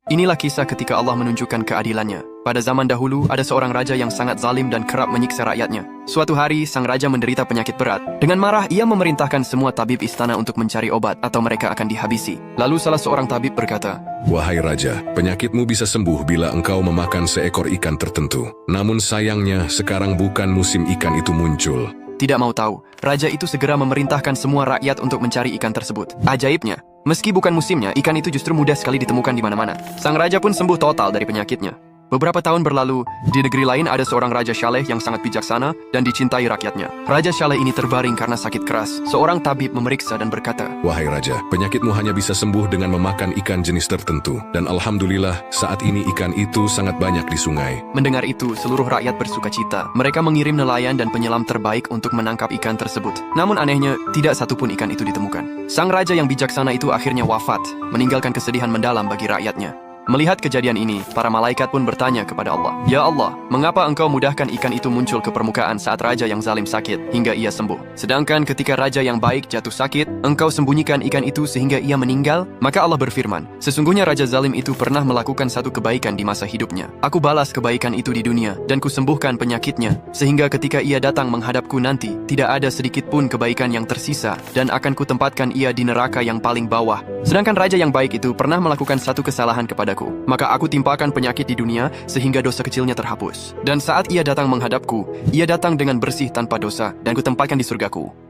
Inilah kisah ketika Allah menunjukkan keadilannya. Pada zaman dahulu, ada seorang raja yang sangat zalim dan kerap menyiksa rakyatnya. Suatu hari, sang raja menderita penyakit berat. Dengan marah, ia memerintahkan semua tabib istana untuk mencari obat atau mereka akan dihabisi. Lalu salah seorang tabib berkata, "Wahai raja, penyakitmu bisa sembuh bila engkau memakan seekor ikan tertentu. Namun sayangnya, sekarang bukan musim ikan itu muncul." Tidak mau tahu, raja itu segera memerintahkan semua rakyat untuk mencari ikan tersebut. Ajaibnya, meski bukan musimnya, ikan itu justru mudah sekali ditemukan di mana-mana. Sang raja pun sembuh total dari penyakitnya. Beberapa tahun berlalu, di negeri lain ada seorang Raja Saleh yang sangat bijaksana dan dicintai rakyatnya. Raja Saleh ini terbaring karena sakit keras. Seorang tabib memeriksa dan berkata, "Wahai raja, penyakitmu hanya bisa sembuh dengan memakan ikan jenis tertentu. Dan alhamdulillah, saat ini ikan itu sangat banyak di sungai." Mendengar itu, seluruh rakyat bersuka cita. Mereka mengirim nelayan dan penyelam terbaik untuk menangkap ikan tersebut. Namun anehnya, tidak satupun ikan itu ditemukan. Sang raja yang bijaksana itu akhirnya wafat, meninggalkan kesedihan mendalam bagi rakyatnya. Melihat kejadian ini, para malaikat pun bertanya kepada Allah, "Ya Allah, mengapa engkau mudahkan ikan itu muncul ke permukaan saat raja yang zalim sakit hingga ia sembuh? Sedangkan ketika raja yang baik jatuh sakit, engkau sembunyikan ikan itu sehingga ia meninggal?" Maka Allah berfirman, "Sesungguhnya raja zalim itu pernah melakukan satu kebaikan di masa hidupnya. Aku balas kebaikan itu di dunia dan kusembuhkan penyakitnya, sehingga ketika ia datang menghadapku nanti, tidak ada sedikit pun kebaikan yang tersisa dan akan kutempatkan ia di neraka yang paling bawah. Sedangkan raja yang baik itu pernah melakukan satu kesalahan kepadaku. Maka aku timpakan penyakit di dunia sehingga dosa kecilnya terhapus. Dan saat ia datang menghadapku, ia datang dengan bersih tanpa dosa dan kutempatkan di surgaku."